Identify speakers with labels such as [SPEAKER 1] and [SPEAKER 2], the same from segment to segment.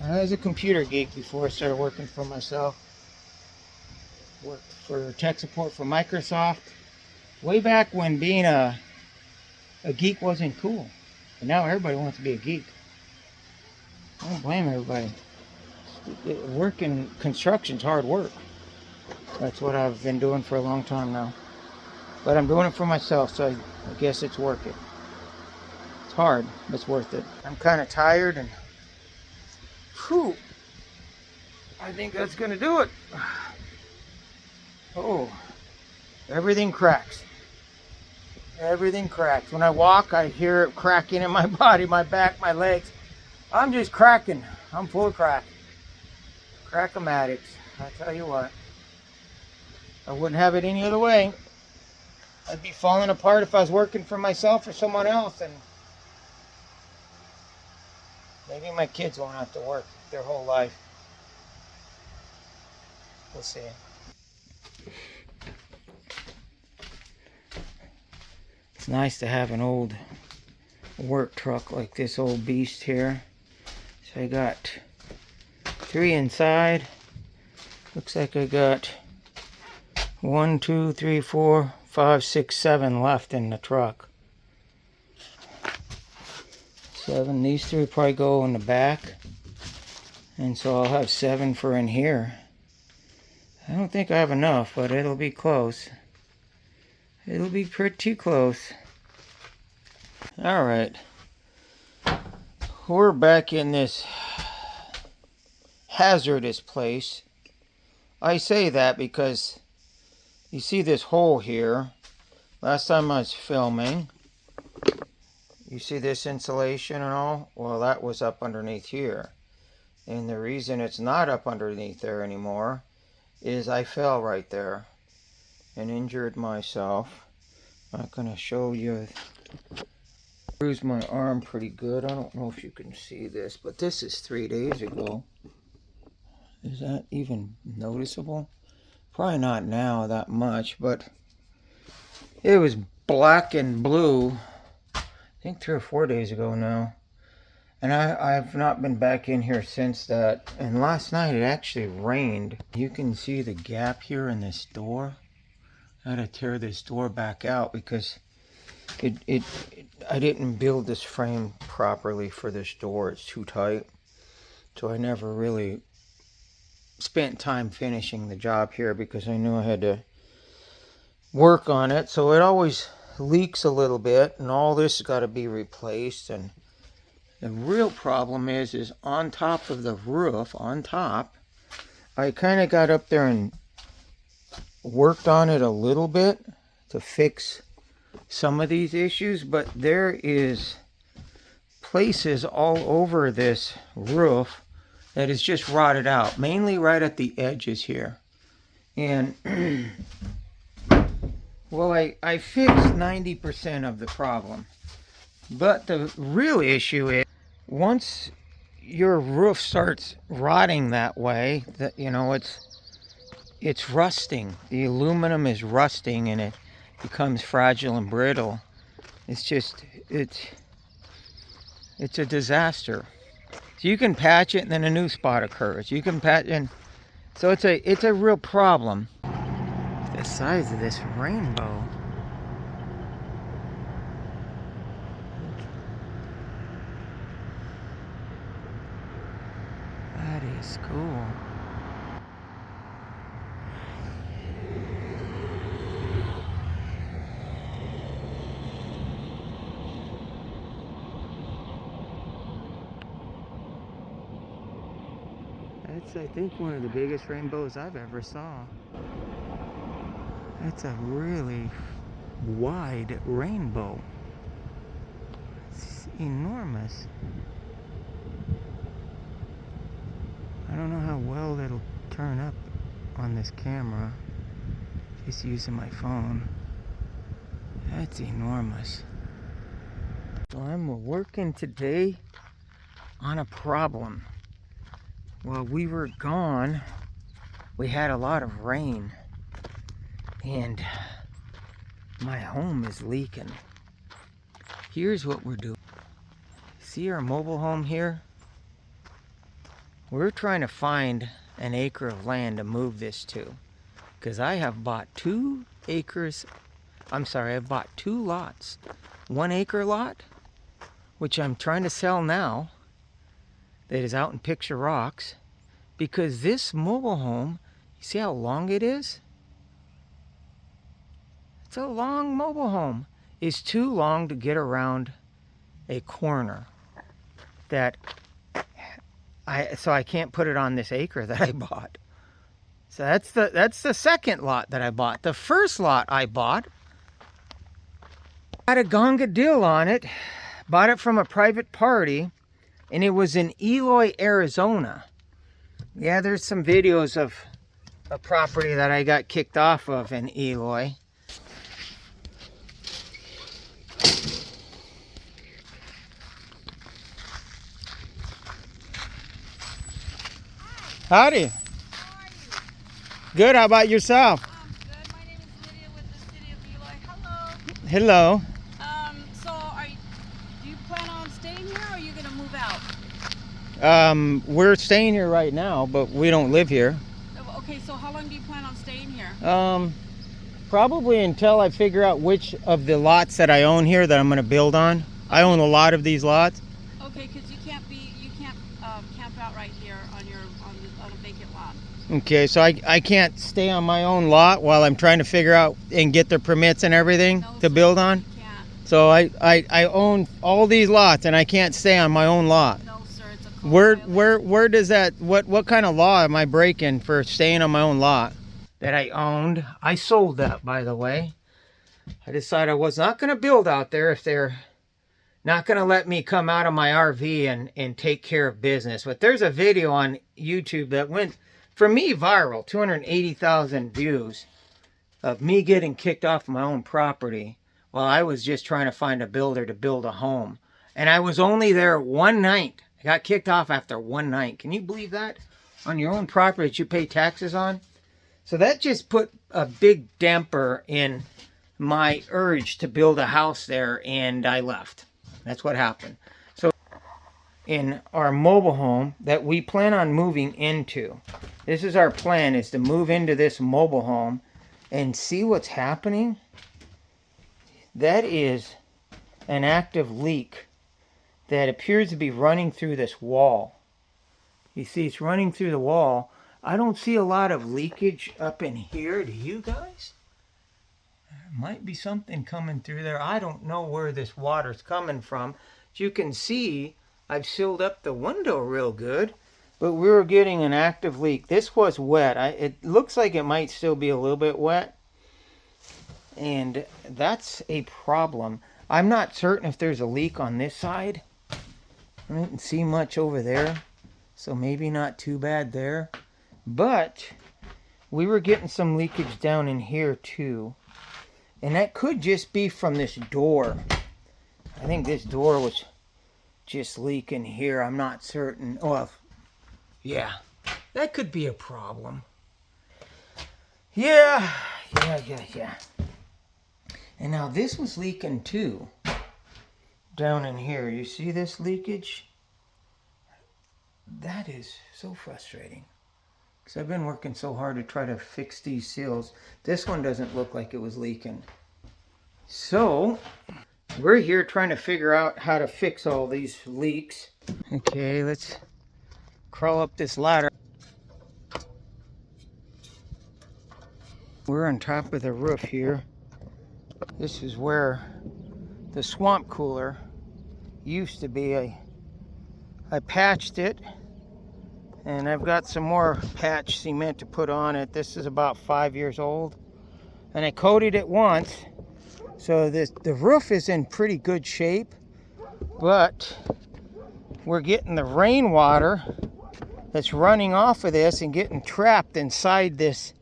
[SPEAKER 1] I was a computer geek before I started working for myself. Worked for tech support for Microsoft. Way back when being a geek wasn't cool. And now everybody wants to be a geek. I don't blame everybody. Work in construction's hard work. That's what I've been doing for a long time now. But I'm doing it for myself, so I guess it's worth it. It's hard, but it's worth it. I'm kind of tired and whew, I think that's gonna do it. Oh, everything cracks. Everything cracks. When I walk, I hear it cracking in my body, my back, my legs. I'm just cracking. I'm full of crack. Crack-o-matics. I tell you what. I wouldn't have it any other way. I'd be falling apart if I was working for myself or someone else, and maybe my kids won't have to work their whole life. We'll see. It's nice to have an old work truck like this old beast here. So I got 3 inside. Looks like I got 1, 2, 3, 4, 5, 6, 7 left in the truck. 7. These 3 probably go in the back. And so I'll have 7 for in here. I don't think I have enough, but it'll be close. It'll be pretty close. Alright. We're back in this hazardous place. I say that because you see this hole here. Last time I was filming, you see this insulation and all? Well, that was up underneath here. And the reason it's not up underneath there anymore is I fell right there and injured myself. I'm not going to show you. Bruised my arm pretty good. I don't know if you can see this, but this is 3 days ago. Is that even noticeable? Probably not now that much, but it was black and blue, I think 3 or 4 days ago now. And I've not been back in here since that. And last night it actually rained. You can see the gap here in this door. I had to tear this door back out because I didn't build this frame properly for this door. It's too tight. So I never really spent time finishing the job here because I knew I had to work on it. So it always leaks a little bit, and all this has got to be replaced. And the real problem is on top of the roof, on top, I kind of got up there and worked on it a little bit to fix some of these issues, but there is places all over this roof that is just rotted out, mainly right at the edges here. And well, I fixed 90% of the problem, but the real issue is once your roof starts rotting that way, that it's rusting. The aluminum is rusting and it becomes fragile and brittle. It's a disaster. So you can patch it and then a new spot occurs. You can patch and so it's a real problem. The size of this rainbow. That is cool. That's, I think, one of the biggest rainbows I've ever saw. That's a really wide rainbow. It's enormous. I don't know how well it'll turn up on this camera. Just using my phone. That's enormous. So I'm working today on a problem. While we were gone, we had a lot of rain, and my home is leaking. Here's what we're doing. See our mobile home here? We're trying to find an acre of land to move this to, because I have bought 2 acres. I'm sorry, I've bought 2 lots. 1 acre lot, which I'm trying to sell now, that is out in Picture Rocks, because this mobile home, you see how long it is? It's a long mobile home. It's too long to get around a corner so I can't put it on this acre that I bought. So that's the second lot that I bought. The first lot I bought had a gonga deal on it. Bought it from a private party, and it was in Eloy, Arizona. Yeah, there's some videos of a property that I got kicked off of in Eloy. Howdy.
[SPEAKER 2] How are you?
[SPEAKER 1] Good, how about yourself?
[SPEAKER 2] I'm good. My name is Lydia with the City of Eloy. Hello.
[SPEAKER 1] Hello.
[SPEAKER 2] Do you plan on staying here or are you going to move out?
[SPEAKER 1] We're staying here right now, but we don't live here.
[SPEAKER 2] Okay, so how long do you plan on staying here?
[SPEAKER 1] Probably until I figure out which of the lots that I own here that I'm going to build on. I own a lot of these lots.
[SPEAKER 2] Okay, because you can't camp out right here on a vacant lot.
[SPEAKER 1] Okay, so I can't stay on my own lot while I'm trying to figure out and get the permits and everything to build on?
[SPEAKER 2] You can't.
[SPEAKER 1] So I own all these lots and I can't stay on my own lot.
[SPEAKER 2] No, sir, it's a code violation.
[SPEAKER 1] Where does that, what kind of law am I breaking for staying on my own lot that I owned? I sold that, by the way. I decided I was not going to build out there if they're not going to let me come out of my RV and take care of business. But there's a video on YouTube that went, for me, viral, 280,000 views of me getting kicked off my own property while I was just trying to find a builder to build a home. And I was only there one night. I got kicked off after one night. Can you believe that? On your own property that you pay taxes on? So that just put a big damper in my urge to build a house there, and I left. That's what happened. So in our mobile home that we plan on moving into, this is our plan, is to move into this mobile home and see what's happening. That is an active leak that appears to be running through this wall. You see, it's running through the wall. I don't see a lot of leakage up in here. Do you guys? There might be something coming through there. I don't know where this water's coming from. As you can see, I've sealed up the window real good, but we were getting an active leak. This was wet. It looks like it might still be a little bit wet, and that's a problem. I'm not certain if there's a leak on this side. I didn't see much over there, so maybe not too bad there. But we were getting some leakage down in here too. And that could just be from this door. I think this door was just leaking here. I'm not certain. Well, yeah, that could be a problem. Yeah. And now this was leaking too. Down in here. You see this leakage? That is so frustrating. Because I've been working so hard to try to fix these seals. This one doesn't look like it was leaking. So, we're here trying to figure out how to fix all these leaks. Okay, let's crawl up this ladder. We're on top of the roof here. This is where the swamp cooler used to be. I patched it. And I've got some more patch cement to put on it. This is about 5 years old. And I coated it once. So the roof is in pretty good shape. But we're getting the rainwater that's running off of this and getting trapped inside this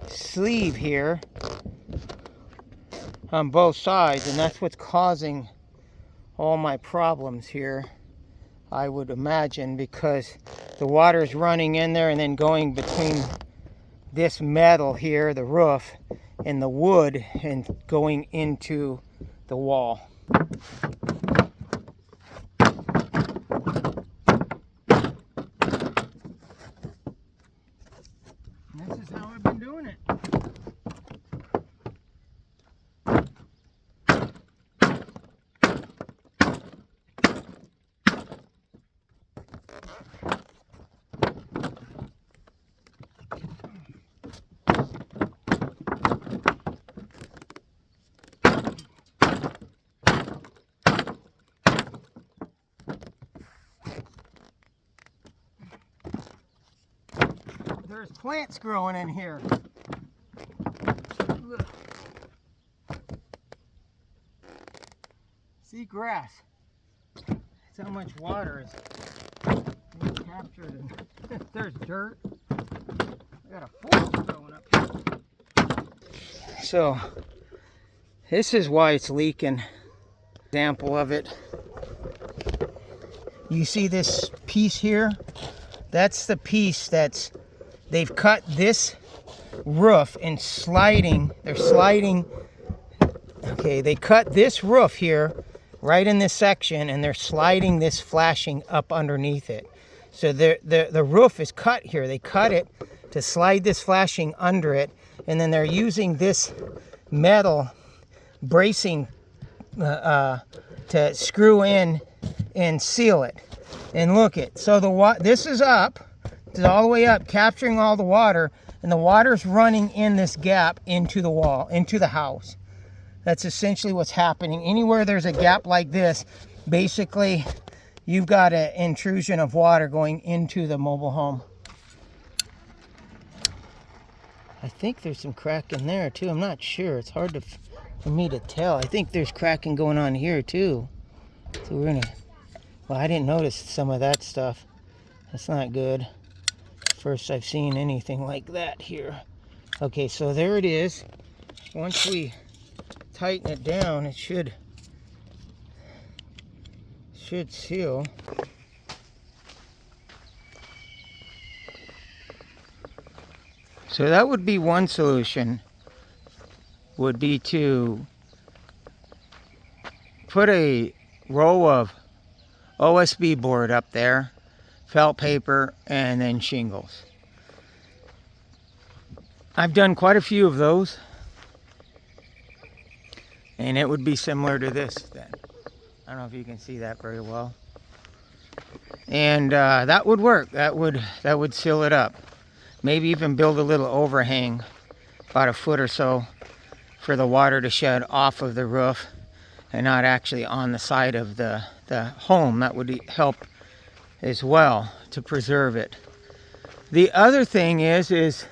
[SPEAKER 1] sleeve here on both sides. And that's what's causing all my problems here, I would imagine, because the water is running in there and then going between this metal here, the roof, and the wood, and going into the wall. there's plants growing in here. Look. See, grass. That's how much water is being captured. And there's dirt. I got a forest growing up here. So, this is why it's leaking. Example of it. You see this piece here? That's the piece that's, they've cut this roof and sliding, they're sliding, okay, they cut this roof here, right in this section, and they're sliding this flashing up underneath it. So the roof is cut here. They cut it to slide this flashing under it, and then they're using this metal bracing to screw in and seal it. And look it, so this is up, it's all the way up, capturing all the water, and the water's running in this gap into the wall, into the house. That's essentially what's happening. Anywhere there's a gap like this, basically you've got an intrusion of water going into the mobile home. I think there's some crack in there too. I'm not sure. It's hard for me to tell. I think there's cracking going on here too. So we're gonna, well, I didn't notice some of that stuff. That's not good. First I've seen anything like that here. Okay, so there it is. Once we tighten it down, it should seal. So that would be one solution, would be to put a row of OSB board up there, felt paper, and then shingles. I've done quite a few of those, and it would be similar to this then. I don't know if you can see that very well. And that would work. That would seal it up. Maybe even build a little overhang, about a foot or so, for the water to shed off of the roof and not actually on the side of the home. That would help as well to preserve it. The other thing is it's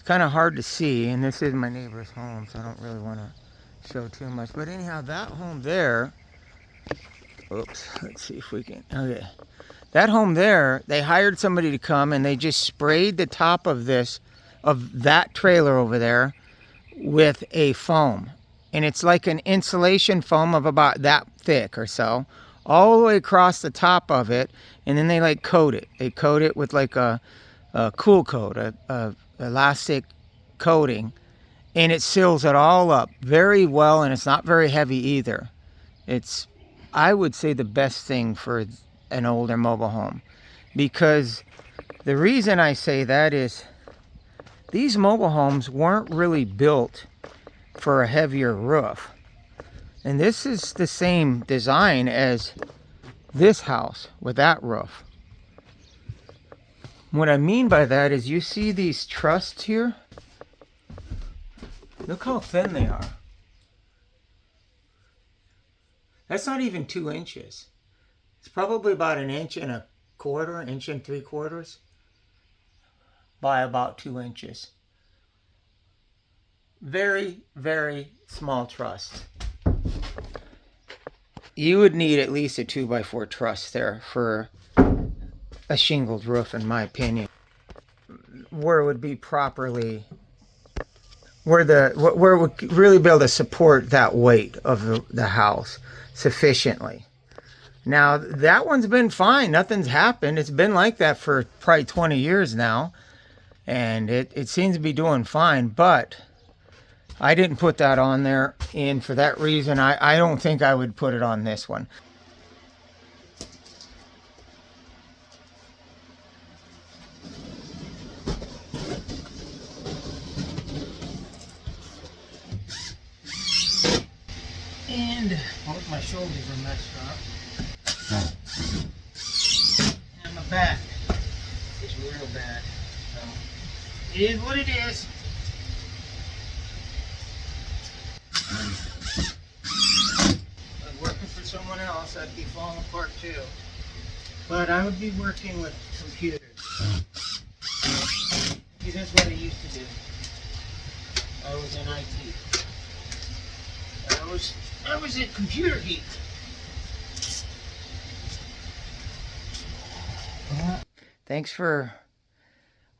[SPEAKER 1] kind of hard to see, and this is my neighbor's home, so I don't really want to show too much. But anyhow, that home there, oops, let's see if we can, okay. That home there, they hired somebody to come and they just sprayed the top of that trailer over there with a foam. And it's like an insulation foam of about that thick or so, all the way across the top of it. And then they like coat it. They coat it with like a cool coat, a elastic coating. And it seals it all up very well, and it's not very heavy either. It's, I would say, the best thing for an older mobile home, because the reason I say that is these mobile homes weren't really built for a heavier roof, and this is the same design as this house with that roof. What I mean by that is, you see these trusses here? Look how thin they are. That's not even 2 inches. It's probably about 1.25 inches, 1 3/4 inches by about 2 inches. Very, very small truss. You would need at least a 2x4 truss there for a shingled roof, in my opinion, where it would be properly, where it would really be able to support that weight of the house sufficiently. Now, that one's been fine. Nothing's happened. It's been like that for probably 20 years now. And it seems to be doing fine. But I didn't put that on there. And for that reason, I don't think I would put it on this one. And my shoulders are messed up. And my back is real bad. So it is what it is. But working for someone else, I'd be falling apart too. But I would be working with computers.
[SPEAKER 3] resident computer geek.
[SPEAKER 1] Thanks for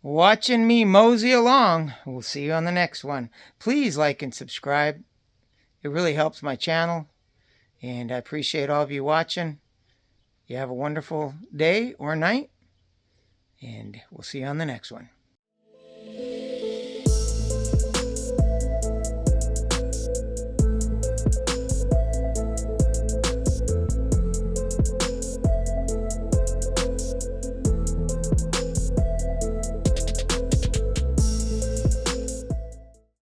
[SPEAKER 1] watching me mosey along. We'll see you on the next one. Please like and subscribe. It really helps my channel, and I appreciate all of you watching. You have a wonderful day or night, and we'll see you on the next one.